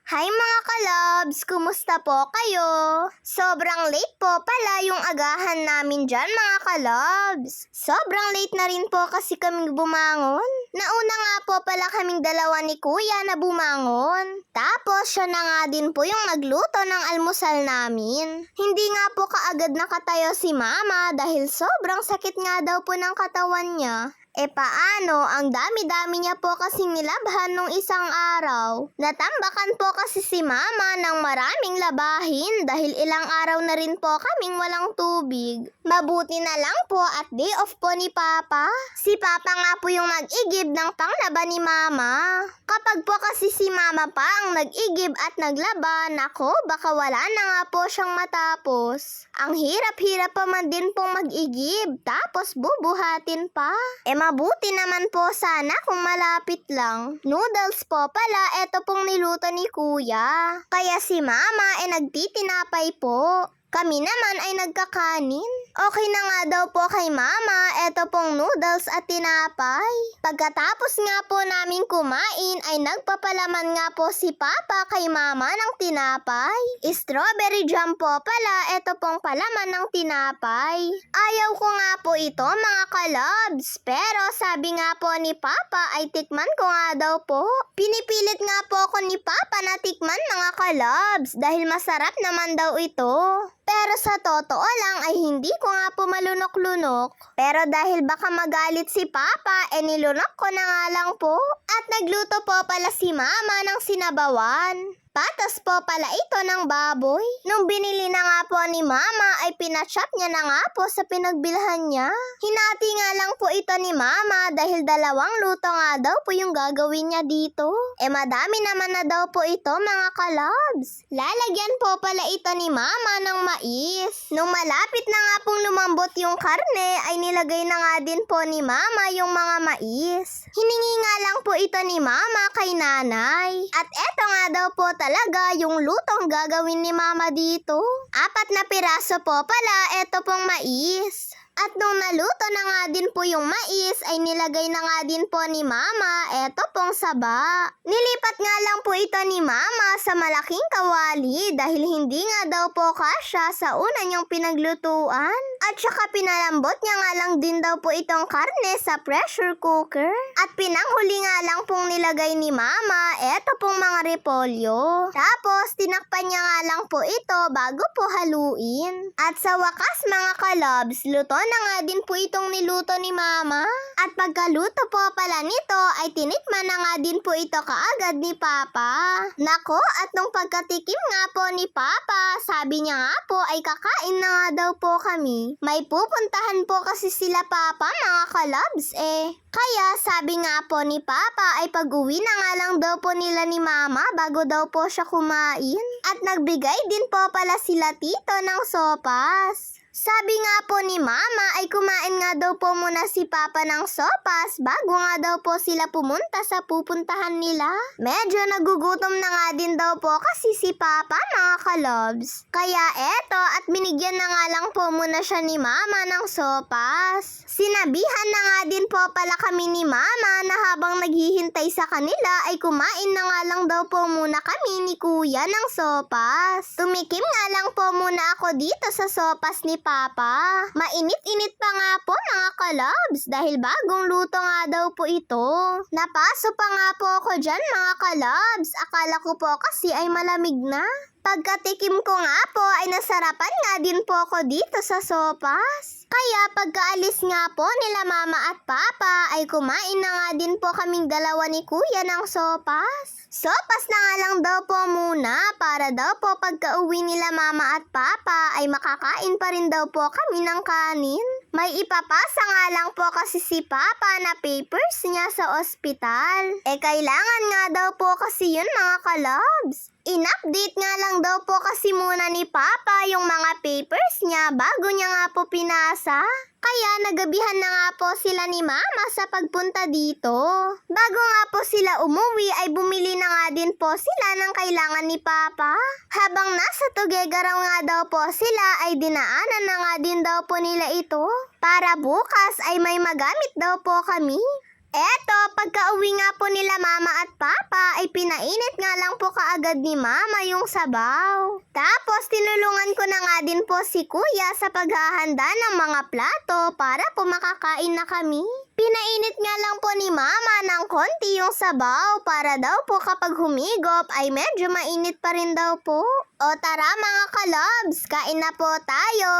Hi mga kalabs! Kumusta po kayo? Sobrang late po pala yung agahan namin dyan mga kalabs. Sobrang late na rin po kasi kaming bumangon. Nauna nga po pala kaming dalawa ni kuya na bumangon. Tapos siya na nga din po yung nagluto ng almusal namin. Hindi nga po kaagad nakatayo si mama dahil sobrang sakit nga daw po ng katawan niya. Paano? Ang dami-dami niya po kasing nilabhan nung isang araw. Natambakan po kasi si mama ng maraming labahin dahil ilang araw na rin po kaming walang tubig. Mabuti na lang po at day off po ni Papa. Si Papa nga po yung nag-igib ng panglaba ni mama. Kapag po kasi si mama pa ang nag-igib at naglaba, nako baka wala na nga po siyang matapos. Ang hirap-hirap pa man din pong mag-igib tapos bubuhatin pa. Mabuti naman po sana kung malapit lang. Noodles po pala, eto pong niluto ni kuya. Kaya si mama nagtitinapay po. Kami naman ay nagkakanin. Okay na nga daw po kay mama, eto pong noodles at tinapay. Pagkatapos nga po namin kumain ay nagpapalaman nga po si Papa kay mama ng tinapay. Strawberry jam po pala, eto pong palaman ng tinapay. Ayaw ko nga po ito mga kalabs, pero sabi nga po ni Papa ay tikman ko nga daw po. Pinipilit nga po ako ni Papa na tikman mga kalabs dahil masarap naman daw ito. Pero sa totoo lang ay hindi ko nga po malunok-lunok. Pero dahil baka magalit si Papa, nilunok ko na nga lang po. At nagluto po pala si Mama ng sinabawan. Patas po pala ito ng baboy. Nung binili na nga po ni Mama ay pinachop niya na nga po sa pinagbilhan niya. Hinati nga lang po ito ni Mama dahil dalawang luto nga daw po yung gagawin niya dito. Madami naman na daw po ito mga kalabs. Lalagyan po pala ito ni Mama ng mais. Nung malapit na nga pong lumambot yung karne ay nilagay na nga din po ni Mama yung mga mais. Hiningi nga lang po ito ni Mama kay nanay. At eto nga daw po talaga yung lutong gagawin ni Mama dito. 4 na piraso po pala, eto pong mais. At nung naluto na nga din po yung mais, ay nilagay na nga din po ni Mama, eto pong saba. Nilipat nga lang po ito ni Mama sa malaking kawali dahil hindi nga daw po kasya sa una niyang pinaglutuan. At saka pinalambot niya nga lang din daw po itong karne sa pressure cooker. At pinanghuli nga lang pong nilagay ni Mama, eto pong mga repolyo. Tapos tinakpan niya nga lang po ito bago po haluin. At sa wakas mga kalabs, luto na nga din po itong niluto ni Mama. At pagkaluto po pala nito ay tinikman na nga din po ito kaagad ni Papa. Nako, at nung pagkatikim nga po ni Papa, sabi niya nga po ay kakain na nga daw po kami. May pupuntahan po kasi sila Papa mga kalabs Kaya sabi nga po ni Papa ay pag-uwi na nga lang daw po nila ni Mama bago daw po siya kumain. At nagbigay din po pala sila tito ng sopas. Sabi nga po ni Mama ay kumain nga daw po muna si Papa ng sopas bago nga daw po sila pumunta sa pupuntahan nila. Medyo nagugutom na nga din daw po kasi si Papa mga kalobs. Kaya eto at binigyan na nga lang po muna siya ni Mama ng sopas. Sinabihan na nga din po pala kami ni Mama na habang naghihintay sa kanila ay kumain na nga lang daw po muna kami ni Kuya ng sopas. Tumikim nga lang po muna ako dito sa sopas ni Papa. Mainit-init pa nga po mga kalabs dahil bagong luto nga daw po ito. Napaso pa nga po ako dyan mga kalabs. Akala ko po kasi ay malamig na. Pagkatikim ko nga po ay nasarapan nga din po ako dito sa sopas. Kaya pagkaalis nga po nila Mama at Papa ay kumain na nga din po kaming dalawa ni Kuya ng sopas. Sopas na nga lang daw po muna para daw po pagka-uwi nila Mama at Papa ay makakain pa rin daw po kami ng kanin. May ipapasa nga lang po kasi si Papa na papers niya sa ospital. Kailangan nga daw po kasi yun mga kalabs. In-update nga lang daw po kasi muna ni Papa yung mga papers niya bago niya nga po pinasa. Kaya nagabihan na nga po sila ni Mama sa pagpunta dito. Bago nga po sila umuwi ay bumili na nga din po sila ng kailangan ni Papa. Habang nasa Tuguegarao nga daw po sila ay dinaanan na nga din daw po nila ito. Para bukas ay may magamit daw po kami. Eto, pagka-uwi nga po nila mama at papa, ay pinainit nga lang po kaagad ni mama yung sabaw. Tapos, tinulungan ko na nga din po si kuya sa paghahanda ng mga plato para po makakain na kami. Pinainit nga lang po ni mama ng konti yung sabaw para daw po kapag humigop ay medyo mainit pa rin daw po. O tara mga kalobs, kain na po tayo!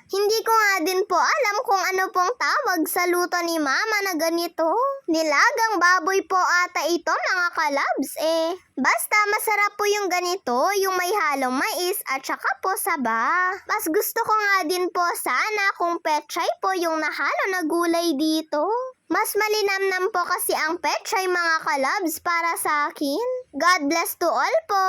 Hindi ko nga din po alam kung ano pong tawag sa luto ni mama na ganito. Nilagang baboy po ata ito mga kalobs eh. Basta masarap po yung ganito, yung may halong mais at saka po saba. Mas gusto ko nga din po sana kung pechay po yung nahalo na gulay dito. Mas malinamnam po kasi ang pechay mga kalobs para sa akin. God bless to all po!